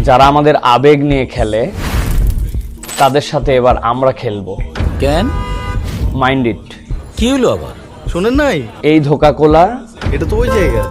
যারা আমাদের আবেগ নিয়ে খেলে তাদের সাথে এবার আমরা খেলবো। কেন? Mind it. কি হলো আবার? শোনেন নাই, এই ধোকাকোলা এটা তো ওই জায়গা।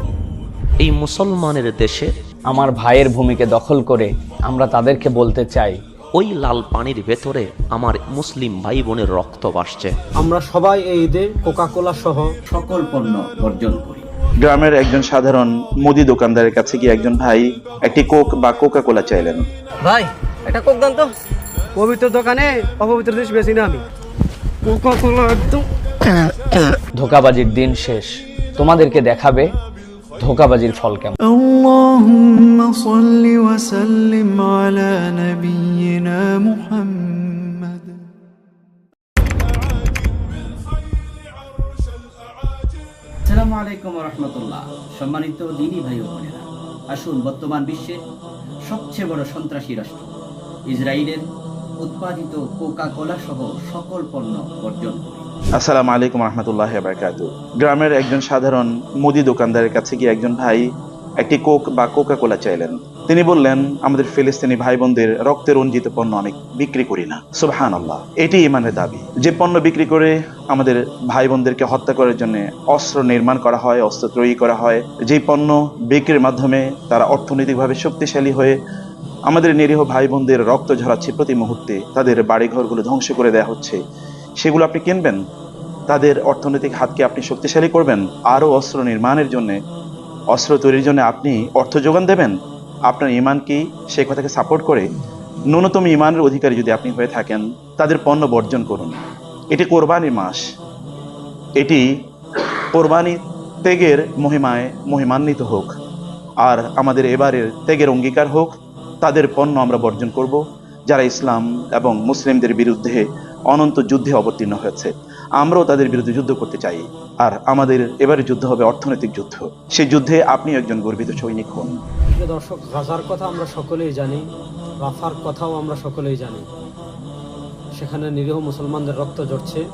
এই মুসলমানের দেশে আমার ভাইয়ের ভূমিকে দখল করে আমরা তাদেরকে বলতে চাই, ওই লাল পানির ভেতরে আমার মুসলিম ভাই বোনের রক্ত ভাসছে। আমরা সবাই এই ঈদে কোকা-কোলা সহ সকল পণ্য বর্জন করি। গ্রামের একজন সাধারণ মুদি দোকানদারের কাছে গিয়ে একজন ভাই একটি কোক বা কোকা কোলা চাইলেন। ভাই এটা কোক দান তো। পবিত্র দোকানে অপবিত্র জিনিস বেশি না আমি। কোকা-কোলা একদম ধোকাবাজির দিন শেষ, তোমাদেরকে দেখাবে ধোকাবাজির ফল কেমন। اللهم صل وسلم على نبينا محمد. আসসালামু আলাইকুম ওয়া রাহমাতুল্লাহ। সম্মানিত দিনী ভাই ও বোনেরা, আসুন বর্তমান বিশ্বের সবচেয়ে বড় সন্ত্রাসী রাষ্ট্র ইসরায়েলের উৎপাদিত কোকা কোলা সহ সকল পণ্য বর্জন করি। আসসালামু আলাইকুম রহমতুল্লাহ বারাকাতু। গ্রামের একজন সাধারণ মুদি দোকানদারের কাছে গিয়ে একজন ভাই একটি কোক বা কোকা কোলা চাইলেন। তিনি বললেন, আমাদের ফিলিস্তিনি ভাই বোনদের রক্তে রঞ্জিত পণ্য আমি বিক্রি করি না। সুবহানাল্লাহ, এটি ইমানের দাবি। যে পণ্য বিক্রি করে আমাদের ভাই বোনদেরকে হত্যা করার জন্য অস্ত্র নির্মাণ করা হয়, অস্ত্র তৈরি করা হয়, যেই পণ্য বিক্রির মাধ্যমে তারা অর্থনৈতিকভাবে শক্তিশালী হয়ে আমাদের নিরীহ ভাই বোনদের রক্ত ঝরাচ্ছে, প্রতি মুহূর্তে তাদের বাড়িঘরগুলো ধ্বংস করে দেওয়া হচ্ছে, সেগুলো আপনি কিনবেন? তাদের অর্থনৈতিক হাতকে আপনি শক্তিশালী করবেন? আরও অস্ত্র নির্মাণের জন্য, অস্ত্র তৈরির জন্য আপনি অর্থ যোগান দেবেন? আপনার ইমান কি সেই কথাকে সাপোর্ট করে? ন্যূনতম ইমানের অধিকারী যদি আপনি হয়ে থাকেন, তাদের পণ্য বর্জন করুন। এটি কোরবানির মাস, এটি কোরবানি ত্যাগের মহিমায় মহিমান্বিত হোক, আর আমাদের এবারের ত্যাগের অঙ্গীকার হোক। তাদের পণ্য আমরা বর্জন করব, যারা ইসলাম এবং মুসলিমদের বিরুদ্ধে অনন্ত যুদ্ধে অবতীর্ণ হয়েছে। আমরাও তাদের বিরুদ্ধে যুদ্ধ করতে চাই, আর আমাদের এবারে যুদ্ধ হবে অর্থনৈতিক যুদ্ধ। সেই যুদ্ধে আপনি একজন গর্বিত সৈনিক হন। দর্শক, গাজার কথা আমরা সকলেই জানি, রাফার কথাও আমরা সকলেই জানি। সেখানে নিরীহ মুসলমানদের রক্ত ঝরছে,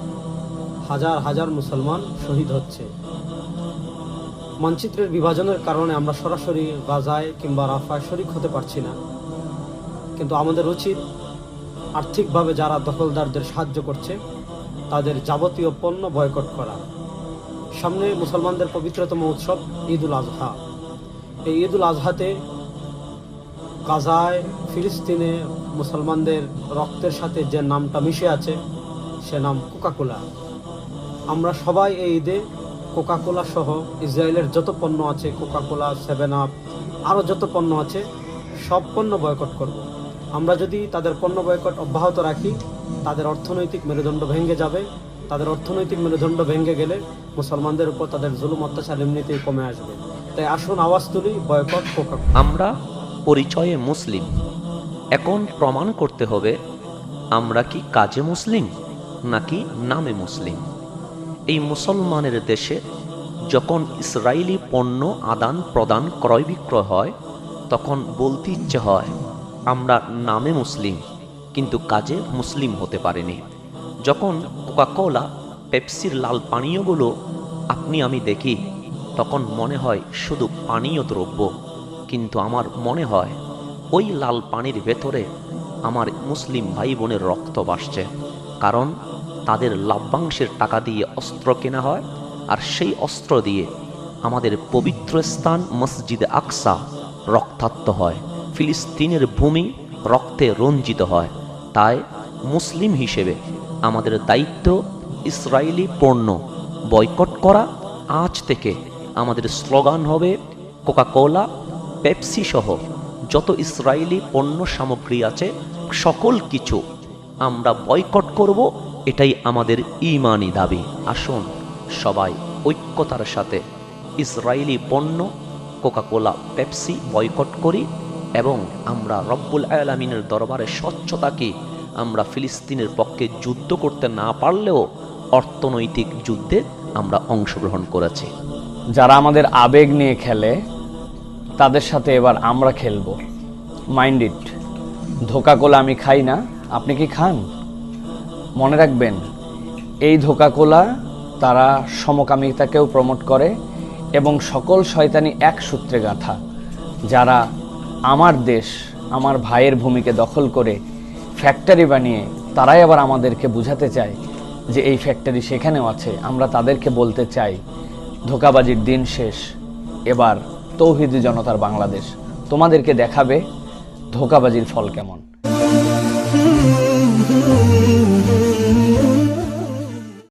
হাজার হাজার মুসলমান শহীদ হচ্ছে। মানচিত্রের বিভাজনের কারণে আমরা সরাসরি গাজায় কিংবা রাফায় শরিক হতে পারছি না, কিন্তু আমাদের উচিত আর্থিকভাবে যারা দখলদারদের সাহায্য করছে তাদের যাবতীয় পণ্য বয়কট করা। সামনে মুসলমানদের পবিত্রতম উৎসব ঈদ উল আজহা। এই ঈদ উল আজহাতে গাজায়, ফিলিস্তিনে মুসলমানদের রক্তের সাথে যে নামটা মিশে আছে সে নাম কোকা-কোলা। আমরা সবাই এই ঈদে কোকা-কোলা সহ ইসরায়েলের যত পণ্য আছে, কোকা-কোলা, 7 আপ, আরও যত পণ্য আছে, সব পণ্য বয়কট করব। আমরা যদি তাদের পণ্য বয়কট অব্যাহত রাখি, তাদের অর্থনৈতিক মেরুদণ্ড ভেঙে যাবে। তাদের অর্থনৈতিক মেরুদণ্ড ভেঙে গেলে মুসলমানদের উপর তাদের জুলুম অত্যাচার এমনিতেই কমে আসবে। তাই আসুন আওয়াজ তুলি, বয়কট কোকা-কোলা। আমরা পরিচয়ে মুসলিম, এখন প্রমাণ করতে হবে আমরা কি কাজে মুসলিম নাকি নামে মুসলিম। এই মুসলমানের দেশে যখন ইসরায়েলি পণ্য আদান প্রদান ক্রয় বিক্রয় হয়, তখন বলতে ইচ্ছে হয় আমরা নামে মুসলিম কিন্তু কাজে মুসলিম হতে পারিনি। যখন কোকা-কোলা, পেপসির লাল পানীয়গুলো আপনি আমি দেখি, তখন মনে হয় শুধু পানীয় দ্রব্য, কিন্তু আমার মনে হয় ওই লাল পানির ভেতরে আমার মুসলিম ভাই বোনের রক্ত ভাসছে। কারণ তাদের লাভ্যাংশের টাকা দিয়ে অস্ত্র কেনা হয়, আর সেই অস্ত্র দিয়ে আমাদের পবিত্র স্থান মসজিদে আকসা রক্তাক্ত হয়, ফিলিস্তিনের ভূমি রক্তে রঞ্জিত হয়। তাই মুসলিম হিসেবে আমাদের দায়িত্ব ইসরায়েলি পণ্য বয়কট করা। আজ থেকে আমাদের স্লোগান হবে কোকা-কোলা, পেপসি সহ যত ইসরায়েলি পণ্য সামগ্রী আছে সকল কিছু আমরা বয়কট করব। এটাই আমাদের ঈমানি দাবি। আসুন সবাই ঐক্যতার সাথে ইসরায়েলি পণ্য কোকা-কোলা, পেপসি বয়কট করি, এবং আমরা রব্বুল আলামিনের দরবারে স্বচ্ছতাকে, আমরা ফিলিস্তিনের পক্ষে যুদ্ধ করতে না পারলেও অর্থনৈতিক যুদ্ধে আমরা অংশগ্রহণ করেছি। যারা আমাদের আবেগ নিয়ে খেলে তাদের সাথে এবার আমরা খেলবো। Mind it. ধোকাকোলা আমি খাই না, আপনি কি খান? মনে রাখবেন, এই ধোকাকোলা তারা সমকামিতাকেও প্রমোট করে এবং সকল শয়তানি এক সূত্রে গাঁথা। যারা আমার দেশ আমার ভাইয়ের ভূমিকে দখল করে ফ্যাক্টরি বানিয়ে তারাই আবার আমাদেরকে বুঝাতে চায় যে এই ফ্যাক্টরি সেখানেও আছে। আমরা তাদেরকে বলতে চাই, ধোঁকাবাজির দিন শেষ, এবার তৌহিদি জনতার বাংলাদেশ তোমাদেরকে দেখাবে ধোঁকাবাজির ফল কেমন।